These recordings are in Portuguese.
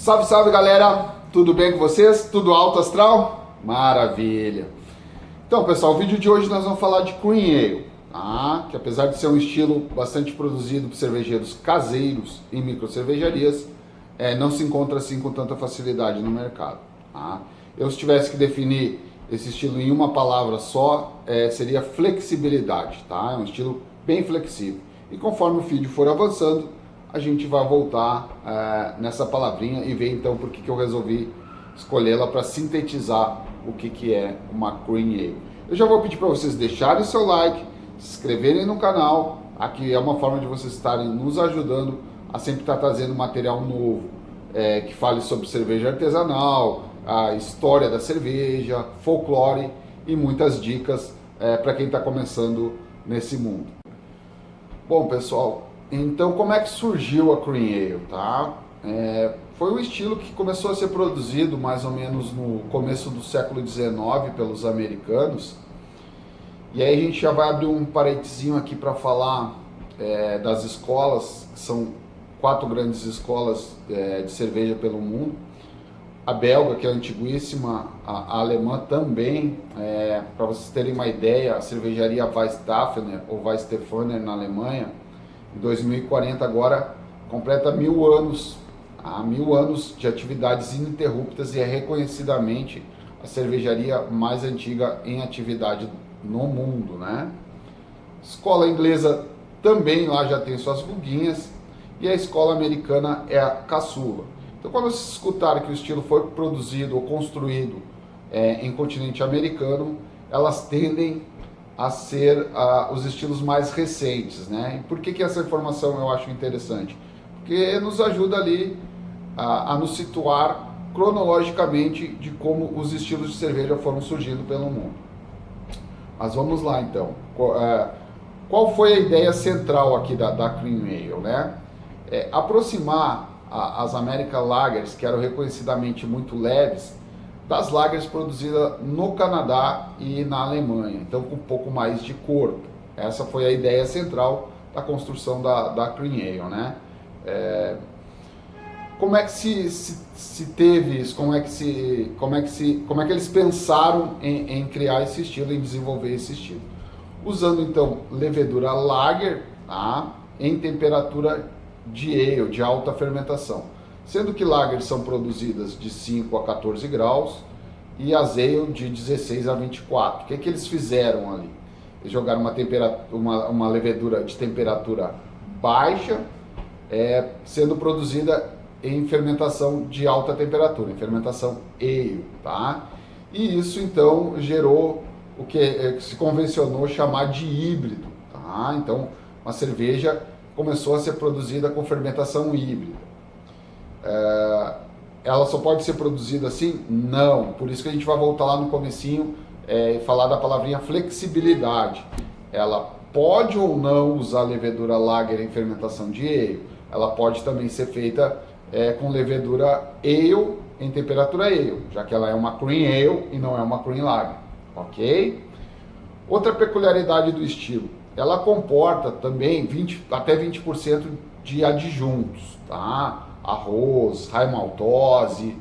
Salve, salve galera! Tudo bem com vocês? Tudo alto astral? Maravilha! Então pessoal, o vídeo de hoje nós vamos falar de Cream Ale, tá? Que apesar de ser um estilo bastante produzido por cervejeiros caseiros em microcervejarias, não se encontra assim com tanta facilidade no mercado, tá? Eu, se tivesse que definir esse estilo em uma palavra só, seria flexibilidade, tá? É um estilo bem flexível. E conforme o vídeo for avançando, a gente vai voltar nessa palavrinha e ver então por que eu resolvi escolhê-la para sintetizar o que é uma Cream Ale. Eu já vou pedir para vocês deixarem o seu like, se inscreverem no canal. Aqui é uma forma de vocês estarem nos ajudando a sempre estar trazendo material novo, que fale sobre cerveja artesanal, a história da cerveja, folclore e muitas dicas para quem está começando nesse mundo. Bom pessoal, então como é que surgiu a Cream Ale, tá? Foi um estilo que começou a ser produzido mais ou menos no começo do século XIX pelos americanos. E aí a gente já vai abrir um parentezinho aqui para falar das escolas, que são 4 grandes escolas de cerveja pelo mundo. A belga, que é antiguíssima, a alemã também, para vocês terem uma ideia, a cervejaria Weißdampfer ou Weißstefaner na Alemanha, em 2040 agora completa 1000 anos, 1000 anos de atividades ininterruptas e é reconhecidamente a cervejaria mais antiga em atividade no mundo, né? Escola inglesa também lá já tem suas ruguinhas e a escola americana é a caçula. Então quando vocês escutarem que o estilo foi produzido ou construído em continente americano, elas tendem a ser os estilos mais recentes, né? E por que essa informação eu acho interessante? Porque nos ajuda ali a nos situar cronologicamente de como os estilos de cerveja foram surgindo pelo mundo. Mas vamos lá então. Qual foi a ideia central aqui da Cream Ale, né? Aproximar as American Lagers, que eram reconhecidamente muito leves, das lagers produzidas no Canadá e na Alemanha, então com um pouco mais de corpo. Essa foi a ideia central da construção da Cream Ale, né? Como é que se teve isso? Como é que eles pensaram em criar esse estilo, em desenvolver esse estilo? Usando então levedura lager, tá? Em temperatura de ale, de alta fermentação. Sendo que lagers são produzidas de 5 a 14 graus e as ale de 16 a 24. O que eles fizeram ali? Eles jogaram uma levedura de temperatura baixa, sendo produzida em fermentação de alta temperatura, em fermentação ale, tá? E isso então gerou o que se convencionou chamar de híbrido, tá? Então uma cerveja começou a ser produzida com fermentação híbrida. Ela só pode ser produzida assim? Não. Por isso que a gente vai voltar lá no comecinho e falar da palavrinha flexibilidade. Ela pode ou não usar levedura lager em fermentação de ale. Ela pode também ser feita com levedura ale em temperatura ale, já que ela é uma Cream Ale e não é uma Cream Lager, ok? Outra peculiaridade do estilo, ela comporta também até 20% de adjuntos, tá? Arroz, raiz maltose,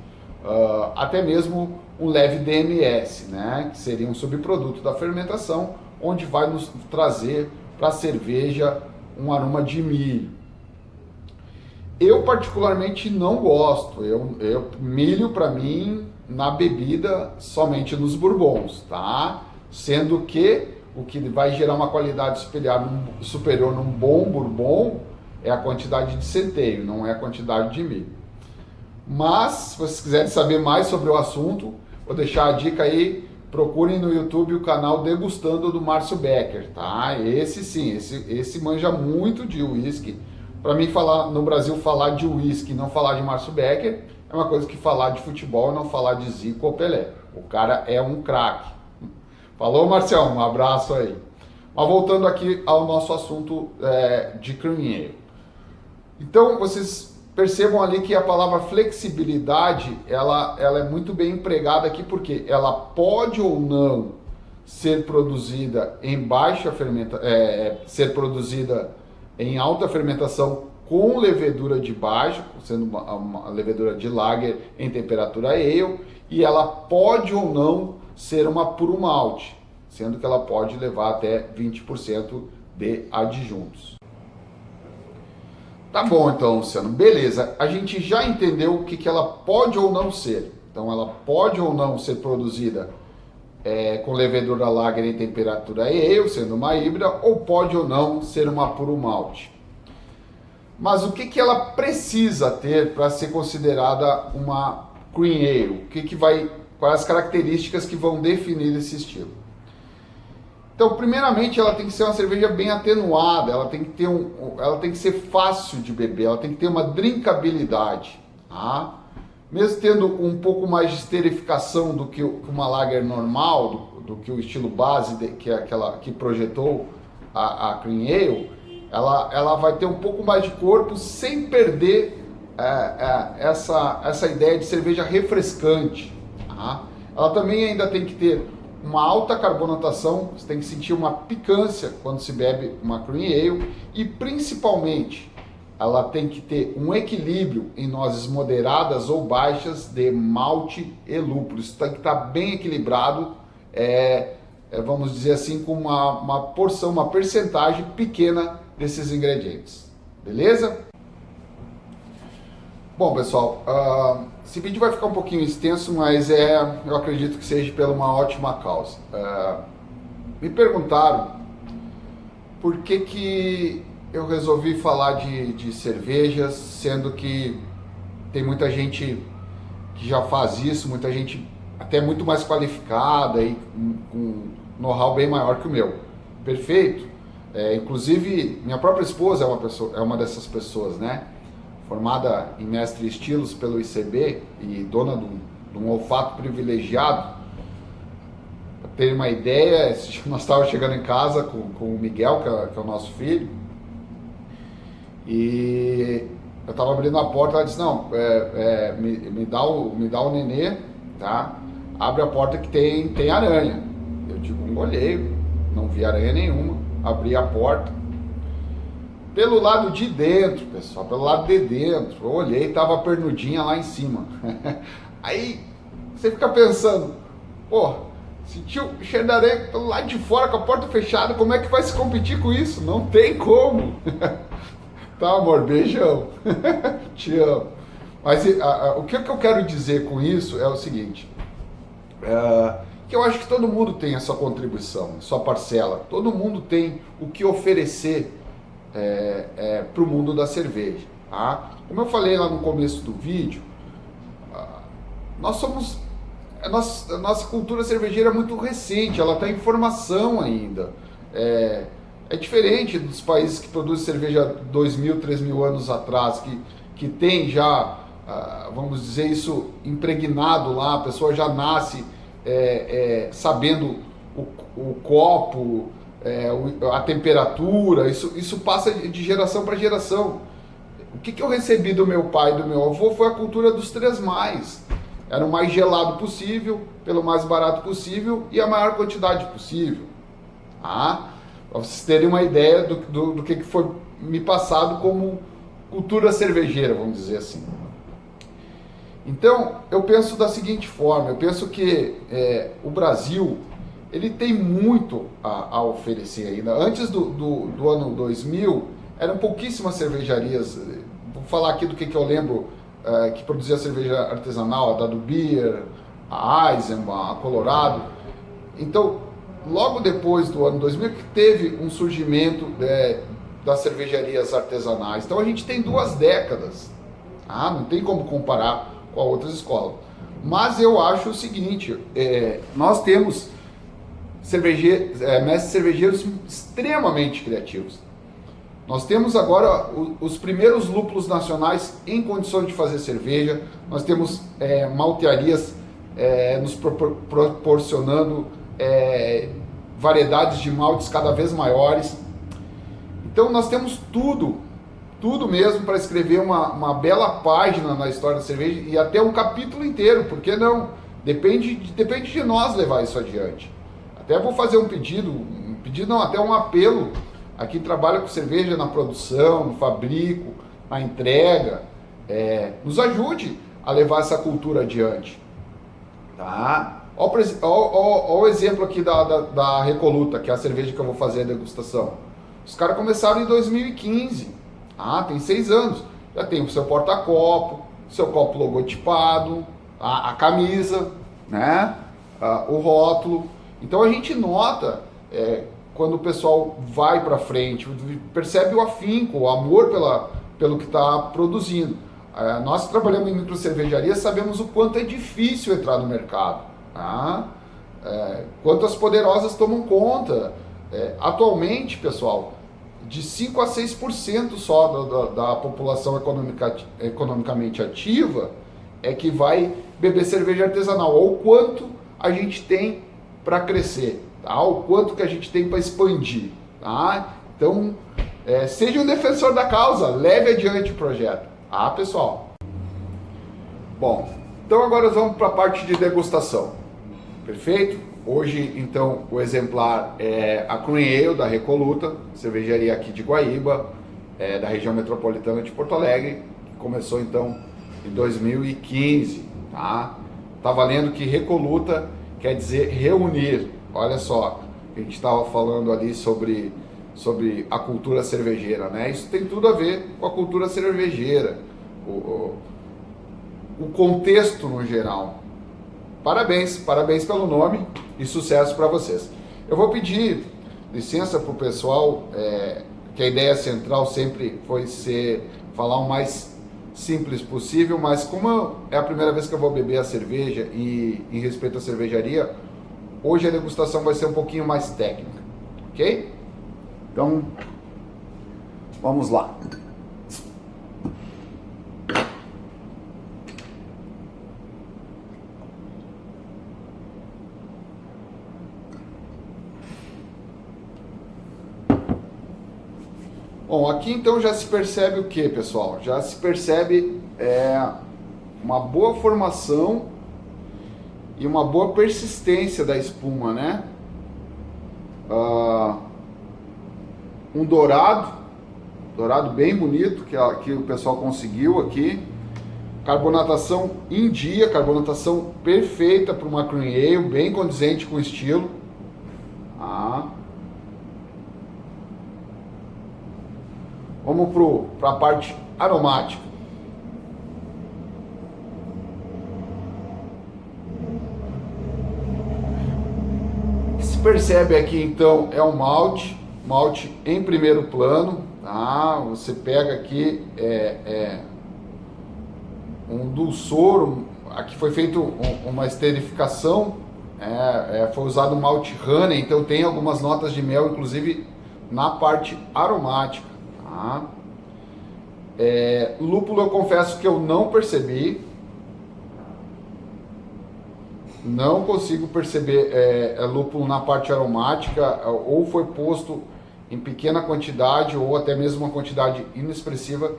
até mesmo um leve DMS, né? Que seria um subproduto da fermentação, onde vai nos trazer para a cerveja um aroma de milho. Eu particularmente não gosto, milho para mim na bebida somente nos bourbons, tá? Sendo que o que vai gerar uma qualidade superior num bom bourbon é a quantidade de centeio, não é a quantidade de milho. Mas, se vocês quiserem saber mais sobre o assunto, vou deixar a dica aí, procurem no YouTube o canal Degustando do Márcio Becker, tá? Esse sim, esse manja muito de whisky. Para mim, no Brasil, falar de whisky e não falar de Márcio Becker é uma coisa que falar de futebol e não falar de Zico ou Pelé. O cara é um craque. Falou, Marcião, um abraço aí. Mas voltando aqui ao nosso assunto de Cream Ale. Então, vocês percebam ali que a palavra flexibilidade, ela é muito bem empregada aqui, porque ela pode ou não ser produzida em baixa fermentação, ser produzida em alta fermentação com levedura de baixo, sendo uma levedura de lager em temperatura ale, e ela pode ou não ser uma puro malte, sendo que ela pode levar até 20% de adjuntos. Tá bom então, Luciano, beleza, a gente já entendeu o que ela pode ou não ser. Então ela pode ou não ser produzida com levedura lager em temperatura ale, sendo uma híbrida, ou pode ou não ser uma puro malte. Mas o que ela precisa ter para ser considerada uma cream ale? Quais as características que vão definir esse estilo? Então, primeiramente, ela tem que ser uma cerveja bem atenuada, ela tem que ser fácil de beber, ela tem que ter uma drinkabilidade, tá? Mesmo tendo um pouco mais de esterificação do que uma lager normal, do que o estilo base que é aquela que projetou a cream ale, ela vai ter um pouco mais de corpo sem perder essa ideia de cerveja refrescante, tá? Ela também ainda tem que ter uma alta carbonatação, você tem que sentir uma picância quando se bebe uma cream ale, e principalmente ela tem que ter um equilíbrio em nozes moderadas ou baixas de malte e lúpulo. Isso tem que estar bem equilibrado, vamos dizer assim, com uma porção, uma percentagem pequena desses ingredientes. Beleza? Bom, pessoal, esse vídeo vai ficar um pouquinho extenso, mas eu acredito que seja pela uma ótima causa. Me perguntaram por que eu resolvi falar de cervejas, sendo que tem muita gente que já faz isso, muita gente até muito mais qualificada e com um know-how bem maior que o meu. Perfeito? Inclusive, minha própria esposa é uma dessas pessoas, né? Formada em mestre estilos pelo ICB e dona de um olfato privilegiado. Para ter uma ideia, nós estávamos chegando em casa com o Miguel, que é o nosso filho, e eu estava abrindo a porta, ela disse, não, me dá o nenê, tá? Abre a porta que tem aranha. Eu digo, olhei, não vi aranha nenhuma, abri a porta. Pelo lado de dentro, pessoal, pelo lado de dentro, eu olhei, tava a pernudinha lá em cima. Aí você fica pensando, pô, sentiu o cheiro da aranha pelo lado de fora, com a porta fechada, como é que vai se competir com isso? Não tem como. Tá, amor, beijão. Te amo. Mas o que eu quero dizer com isso é o seguinte, que eu acho que todo mundo tem a sua contribuição, a sua parcela, todo mundo tem o que oferecer para o mundo da cerveja, tá? Como eu falei lá no começo do vídeo, a nossa cultura cervejeira é muito recente, ela está em formação ainda. É diferente dos países que produzem cerveja 2.000, 3.000 anos atrás, que tem já, vamos dizer isso, impregnado lá, a pessoa já nasce sabendo o copo, a temperatura, isso passa de geração para geração. O que eu recebi do meu pai e do meu avô foi a cultura dos 3+. Era o mais gelado possível, pelo mais barato possível e a maior quantidade possível. Para vocês terem uma ideia do que foi me passado como cultura cervejeira, vamos dizer assim. Então, eu penso da seguinte forma, eu penso que o Brasil, ele tem muito a oferecer ainda. Antes do ano 2000, eram pouquíssimas cervejarias. Vou falar aqui do que eu lembro, que produzia cerveja artesanal, a Dado Beer, a Eisenbahn, a Colorado. Então, logo depois do ano 2000, que teve um surgimento das cervejarias artesanais. Então, a gente tem 2 décadas. Não tem como comparar com outras escolas. Mas eu acho o seguinte, nós temos mestres cervejeiros extremamente criativos. Nós temos agora os primeiros lúpulos nacionais em condições de fazer cerveja, nós temos maltearias nos proporcionando variedades de maltes cada vez maiores. Então nós temos tudo mesmo para escrever uma bela página na história da cerveja e até um capítulo inteiro, por que não? Depende de nós levar isso adiante. Até vou fazer um pedido não, até um apelo a quem trabalha com cerveja na produção, no fabrico, na entrega, nos ajude a levar essa cultura adiante. Tá? Olha o exemplo aqui da Recoluta, que é a cerveja que eu vou fazer a degustação. Os caras começaram em 2015, tem 6 anos. Já tem o seu porta-copo, seu copo logotipado, a camisa, né? O rótulo. Então a gente nota, quando o pessoal vai para frente, percebe o afinco, o amor pelo que está produzindo. Nós que trabalhamos em microcervejaria sabemos o quanto é difícil entrar no mercado. Tá? Quantas poderosas tomam conta. Atualmente, pessoal, de 5 a 6% só da população economicamente ativa é que vai beber cerveja artesanal. Ou o quanto a gente tem para crescer, tá? O quanto que a gente tem para expandir. Tá? Então, seja um defensor da causa, leve adiante o projeto. Pessoal? Bom, então agora nós vamos para a parte de degustação. Perfeito? Hoje, então, o exemplar é a Cream Ale da Recoluta, cervejaria aqui de Guaíba, da região metropolitana de Porto Alegre, que começou, então, em 2015. Tá valendo que Recoluta quer dizer reunir. Olha só, a gente estava falando ali sobre a cultura cervejeira, né? Isso tem tudo a ver com a cultura cervejeira, o contexto no geral. Parabéns pelo nome e sucesso para vocês. Eu vou pedir licença para o pessoal, que a ideia central sempre foi falar o mais simples possível, mas como é a primeira vez que eu vou beber a cerveja e em respeito à cervejaria, hoje a degustação vai ser um pouquinho mais técnica, ok? Então, vamos lá. Bom, aqui então já se percebe o que, pessoal? Já se percebe uma boa formação e uma boa persistência da espuma, né? Um dourado bem bonito que o pessoal conseguiu aqui. Carbonatação em dia, carbonatação perfeita para uma Cream Ale, bem condizente com o estilo. Vamos para a parte aromática. O que se percebe aqui então é o malte em primeiro plano. Você pega aqui um dulçor, aqui foi feito uma esterificação, foi usado malte honey, então tem algumas notas de mel, inclusive na parte aromática. Lúpulo eu confesso que eu não percebi, não consigo perceber lúpulo na parte aromática, ou foi posto em pequena quantidade ou até mesmo uma quantidade inexpressiva,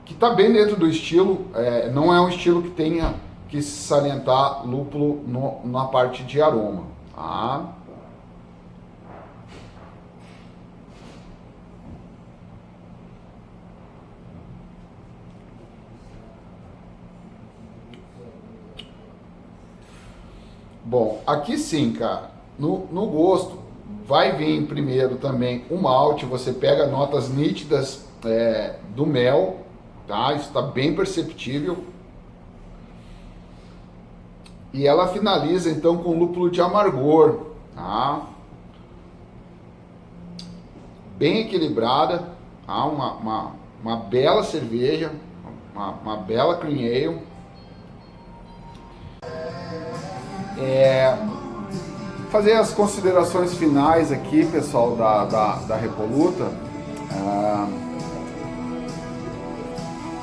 que está bem dentro do estilo. Não é um estilo que tenha que salientar lúpulo na parte de aroma. Bom, aqui sim, cara, no gosto vai vir primeiro também o malte. Você pega notas nítidas do mel, tá? Isso está bem perceptível. E ela finaliza então com lúpulo de amargor, tá? Bem equilibrada, tá? Uma bela cerveja, uma bela Cream Ale. Fazer as considerações finais aqui, pessoal, da Recoluta.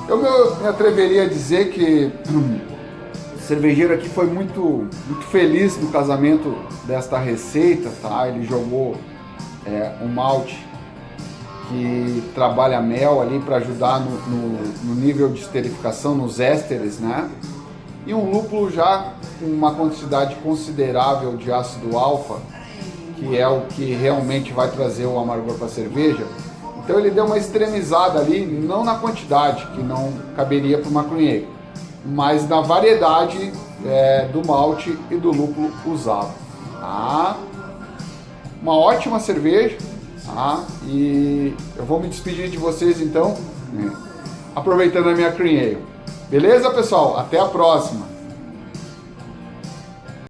Eu me atreveria a dizer que o cervejeiro aqui foi muito feliz no casamento desta receita, tá? Ele jogou um malte que trabalha mel ali para ajudar no nível de esterificação, nos ésteres, né? E um lúpulo já com uma quantidade considerável de ácido alfa, que é o que realmente vai trazer o amargor para a cerveja. Então ele deu uma extremizada ali, não na quantidade, que não caberia para uma Cream Ale, mas na variedade do malte e do lúpulo usado. Tá? Uma ótima cerveja, tá? E eu vou me despedir de vocês então, aproveitando a minha Cream Ale. Beleza, pessoal? Até a próxima!